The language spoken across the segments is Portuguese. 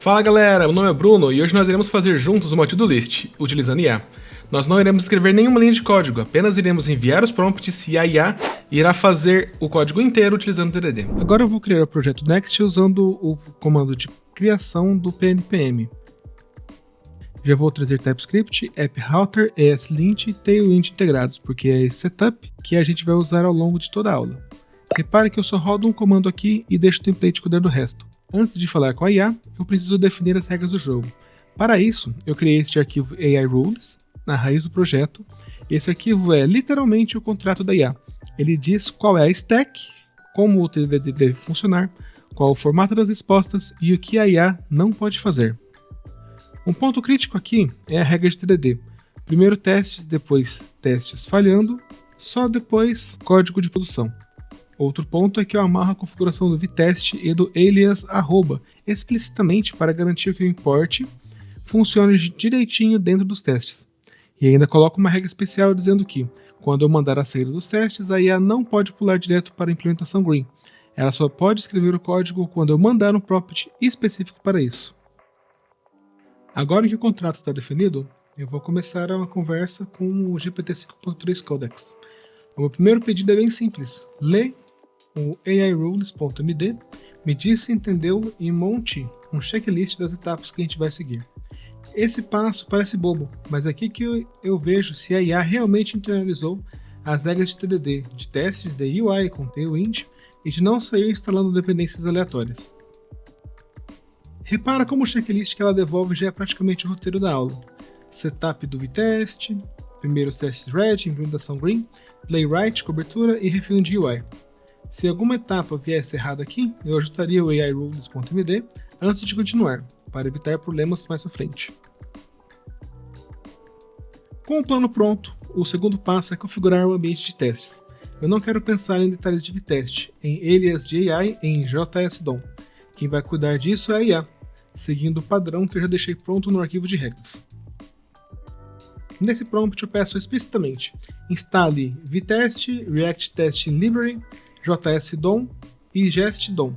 Fala galera, meu nome é Bruno e hoje nós iremos fazer juntos uma to-do list, utilizando IA. Nós não iremos escrever nenhuma linha de código, apenas iremos enviar os prompts e a IA irá fazer o código inteiro utilizando o TDD. Agora eu vou criar o projeto Next usando o comando de criação do PNPM. Já vou trazer TypeScript, AppRouter, ESLint e Tailwind integrados, porque é esse setup que a gente vai usar ao longo de toda a aula. Repare que eu só rodo um comando aqui e deixo o template cuidar do resto. Antes de falar com a IA, eu preciso definir as regras do jogo. Para isso, eu criei este arquivo AI Rules na raiz do projeto. Esse arquivo é literalmente o contrato da IA. Ele diz qual é a stack, como o TDD deve funcionar, qual o formato das respostas e o que a IA não pode fazer. Um ponto crítico aqui é a regra de TDD. Primeiro testes, depois testes falhando, só depois código de produção. Outro ponto é que eu amarro a configuração do vtest e do alias arroba explicitamente para garantir que o import funcione direitinho dentro dos testes. E ainda coloco uma regra especial dizendo que, quando eu mandar a saída dos testes, a IA não pode pular direto para a implementação green. Ela só pode escrever o código quando eu mandar um prompt específico para isso. Agora que o contrato está definido, eu vou começar uma conversa com o GPT 5.3 Codex. O meu primeiro pedido é bem simples. Lê o airules.md, me diz se entendeu e monte um checklist das etapas que a gente vai seguir. Esse passo parece bobo, mas é aqui que eu vejo se a IA realmente internalizou as regras de TDD, de testes de UI com Tailwind e de não sair instalando dependências aleatórias. Repara como o checklist que ela devolve já é praticamente o roteiro da aula. Setup do vtest, primeiros testes red, implementação green, playwright, cobertura e refino de UI. Se alguma etapa viesse errada aqui, eu ajustaria o airules.md antes de continuar, para evitar problemas mais à frente. Com o plano pronto, o segundo passo é configurar o ambiente de testes. Eu não quero pensar em detalhes de vtest, em alias de AI em JS-DOM. Quem vai cuidar disso é a IA, seguindo o padrão que eu já deixei pronto no arquivo de regras. Nesse prompt eu peço explicitamente: instale vtest, React Testing Library, JS-DOM e Jest-DOM.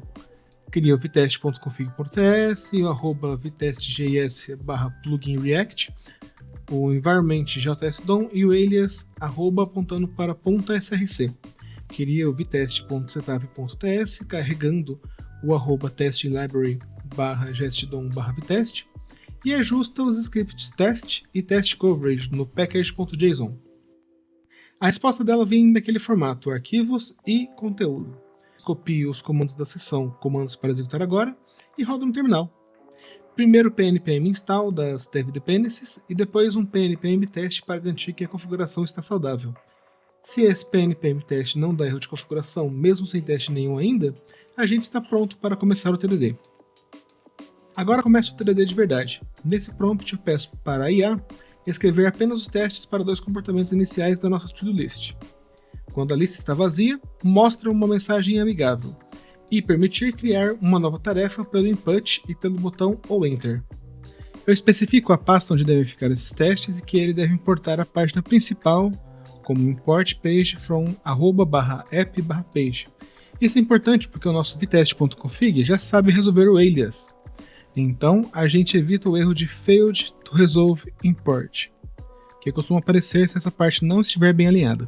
Cria o vtest.config.ts, o @vtest.js/plugin React, o environment JS-DOM e o alias apontando para .src. Cria o vtest.setup.ts carregando o testing-library/jest-dom/vtest e ajusta os scripts test e test coverage no package.json. A resposta dela vem daquele formato, arquivos e conteúdo. Copio os comandos da seção comandos para executar agora e rodo no terminal. Primeiro pnpm install das dev dependencies e depois um pnpm test para garantir que a configuração está saudável. Se esse pnpm test não dá erro de configuração mesmo sem teste nenhum ainda, a gente está pronto para começar o TDD. Agora começa o TDD de verdade. Nesse prompt eu peço para a IA escrever apenas os testes para dois comportamentos iniciais da nossa to-do list. Quando a lista está vazia, mostra uma mensagem amigável e permitir criar uma nova tarefa pelo input e pelo botão ou enter. Eu especifico a pasta onde devem ficar esses testes e que ele deve importar a página principal como import page from @app/page. Isso é importante porque o nosso vtest.config já sabe resolver o alias. Então, a gente evita o erro de failed to resolve import, que costuma aparecer se essa parte não estiver bem alinhada.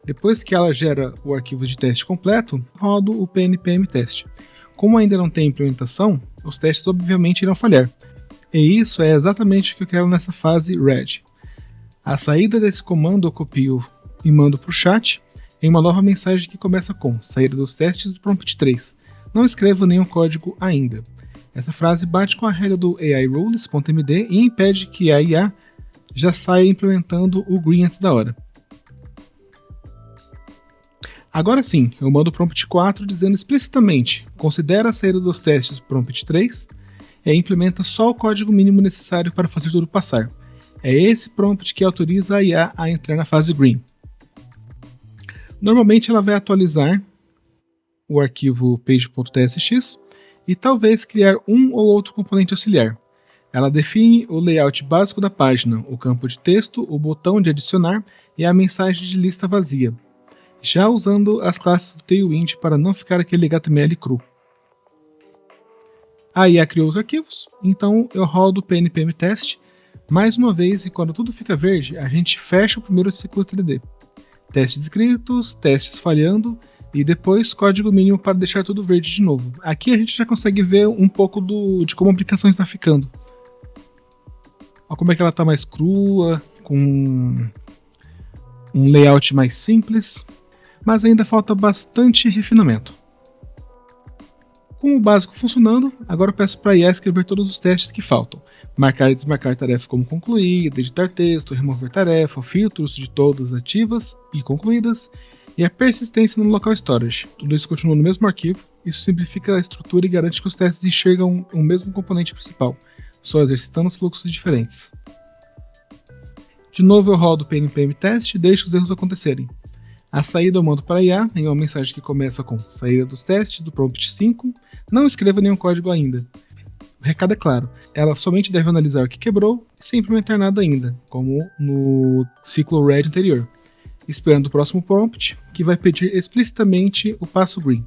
Depois que ela gera o arquivo de teste completo, rodo o pnpm test. Como ainda não tem implementação, os testes obviamente irão falhar. E isso é exatamente o que eu quero nessa fase red. A saída desse comando eu copio e mando para o chat em uma nova mensagem que começa com saída dos testes do prompt 3. Não escrevo nenhum código ainda. Essa frase bate com a regra do airules.md e impede que a IA já saia implementando o green antes da hora. Agora sim, eu mando o prompt 4 dizendo explicitamente: considera a saída dos testes do prompt 3 e implementa só o código mínimo necessário para fazer tudo passar. É esse prompt que autoriza a IA a entrar na fase green. Normalmente ela vai atualizar o arquivo page.tsx e talvez criar um ou outro componente auxiliar. Ela define o layout básico da página, o campo de texto, o botão de adicionar e a mensagem de lista vazia, já usando as classes do Tailwind para não ficar aquele HTML cru. A IA criou os arquivos, então eu rodo o PNPM teste mais uma vez e quando tudo fica verde, a gente fecha o primeiro ciclo 3D. Testes escritos, testes falhando e depois código mínimo para deixar tudo verde de novo. Aqui a gente já consegue ver um pouco de como a aplicação está ficando. Olha como é que ela está mais crua, com um layout mais simples, mas ainda falta bastante refinamento. Com o básico funcionando, agora eu peço para a IA escrever todos os testes que faltam. Marcar e desmarcar tarefa como concluída, editar texto, remover tarefa, filtros de todas ativas e concluídas, e a persistência no local storage. Tudo isso continua no mesmo arquivo, isso simplifica a estrutura e garante que os testes enxergam o mesmo componente principal, só exercitando os fluxos diferentes. De novo eu rodo o PNPM teste e deixo os erros acontecerem. A saída eu mando para a IA em uma mensagem que começa com saída dos testes do prompt 5, não escreva nenhum código ainda. O recado é claro, ela somente deve analisar o que quebrou e sem implementar nada ainda, como no ciclo red anterior, esperando o próximo prompt, que vai pedir explicitamente o passo green.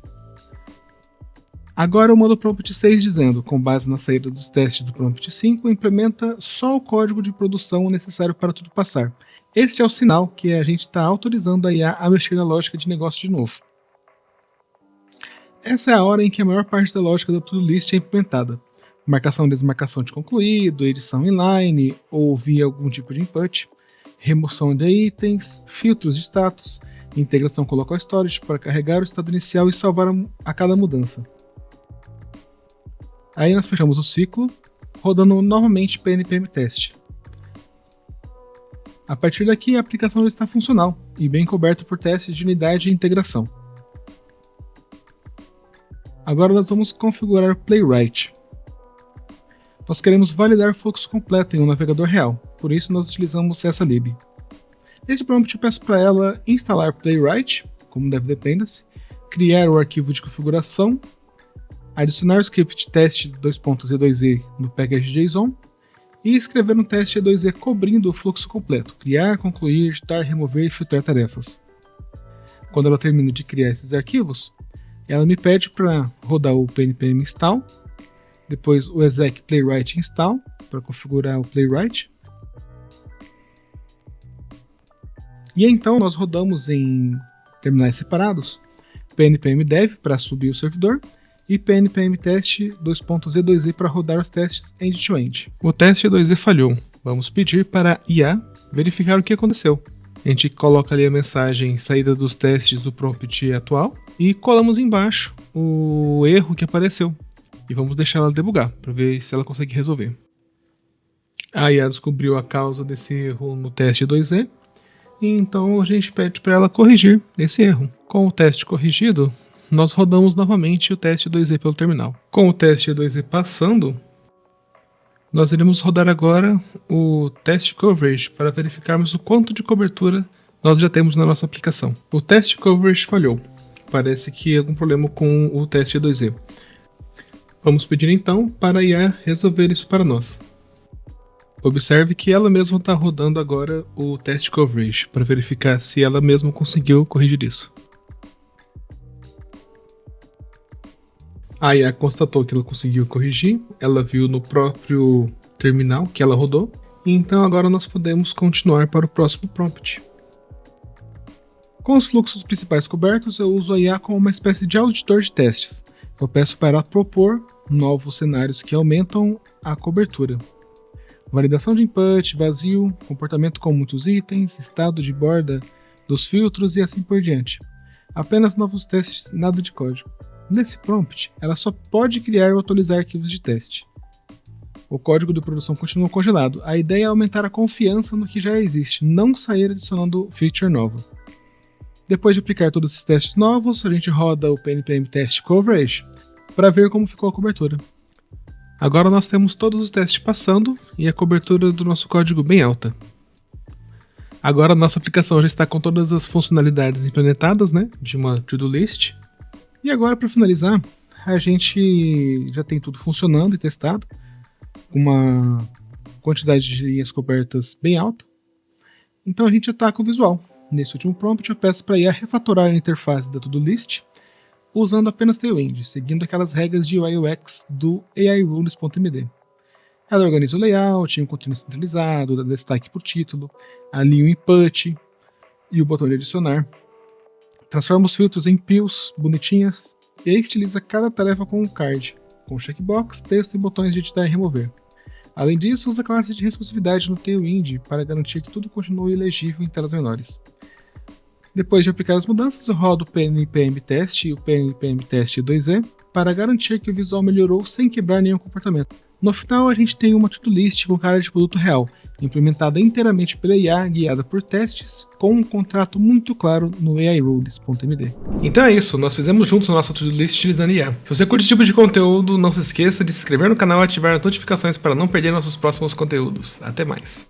Agora eu mando o prompt 6 dizendo, com base na saída dos testes do prompt 5, implementa só o código de produção necessário para tudo passar. Este é o sinal que a gente está autorizando a IA a mexer na lógica de negócio de novo. Essa é a hora em que a maior parte da lógica da to-do-list é implementada. Marcação e desmarcação de concluído, edição inline ou via algum tipo de input, remoção de itens, filtros de status, integração com local storage para carregar o estado inicial e salvar a cada mudança. Aí nós fechamos o ciclo, rodando novamente PNPM teste. A partir daqui a aplicação já está funcional e bem coberta por testes de unidade e integração. Agora nós vamos configurar o Playwright. Nós queremos validar o fluxo completo em um navegador real, por isso nós utilizamos essa lib. Nesse prompt eu peço para ela instalar Playwright, como dev dependency, criar o arquivo de configuração, adicionar o script teste 2.e2e no package.json e escrever um teste E2E cobrindo o fluxo completo, criar, concluir, editar, remover e filtrar tarefas. Quando ela termina de criar esses arquivos, ela me pede para rodar o pnpm install, depois o exec playwright install, para configurar o playwright. E então nós rodamos em terminais separados, pnpm dev para subir o servidor, e pnpm teste 2.e2e para rodar os testes end-to-end. O teste E2E falhou. Vamos pedir para a IA verificar o que aconteceu. A gente coloca ali a mensagem saída dos testes do prompt atual e colamos embaixo o erro que apareceu. E vamos deixar ela debugar para ver se ela consegue resolver. A IA descobriu a causa desse erro no teste E2E. E então a gente pede para ela corrigir esse erro. Com o teste corrigido, nós rodamos novamente o teste E2E pelo terminal. Com o teste E2E passando, nós iremos rodar agora o teste coverage para verificarmos o quanto de cobertura nós já temos na nossa aplicação. O teste coverage falhou. Parece que há algum problema com o teste E2E. Vamos pedir então para a IA resolver isso para nós. Observe que ela mesma está rodando agora o teste coverage para verificar se ela mesma conseguiu corrigir isso. A IA constatou que ela conseguiu corrigir, ela viu no próprio terminal que ela rodou, e então agora nós podemos continuar para o próximo prompt. Com os fluxos principais cobertos, eu uso a IA como uma espécie de auditor de testes. Eu peço para ela propor novos cenários que aumentam a cobertura. Validação de input, vazio, comportamento com muitos itens, estado de borda dos filtros e assim por diante. Apenas novos testes, nada de código. Nesse prompt, ela só pode criar ou atualizar arquivos de teste. O código de produção continua congelado. A ideia é aumentar a confiança no que já existe, não sair adicionando feature nova. Depois de aplicar todos esses testes novos, a gente roda o pnpm test coverage para ver como ficou a cobertura. Agora nós temos todos os testes passando e a cobertura do nosso código bem alta. Agora a nossa aplicação já está com todas as funcionalidades implementadas, de uma to-do list. E agora, para finalizar, a gente já tem tudo funcionando e testado, com uma quantidade de linhas cobertas bem alta. Então a gente ataca o visual. Nesse último prompt eu peço para a IA refatorar a interface da to-do list, usando apenas Tailwind, seguindo aquelas regras de UI UX do airules.md. Ela organiza o layout, um conteúdo centralizado, dá destaque por título, alinha o input e o botão de adicionar, transforma os filtros em pills bonitinhas e estiliza cada tarefa com um card, com checkbox, texto e botões de editar e remover. Além disso, usa classes de responsividade no Tailwind para garantir que tudo continue legível em telas menores. Depois de aplicar as mudanças, eu rodo o PNPM Test e o PNPM Test 2E para garantir que o visual melhorou sem quebrar nenhum comportamento. No final, a gente tem uma to-do list com cara de produto real, implementada inteiramente pela IA, guiada por testes, com um contrato muito claro no airules.md. Então é isso, nós fizemos juntos a nossa to-do list utilizando IA. Se você curte esse tipo de conteúdo, não se esqueça de se inscrever no canal e ativar as notificações para não perder nossos próximos conteúdos. Até mais!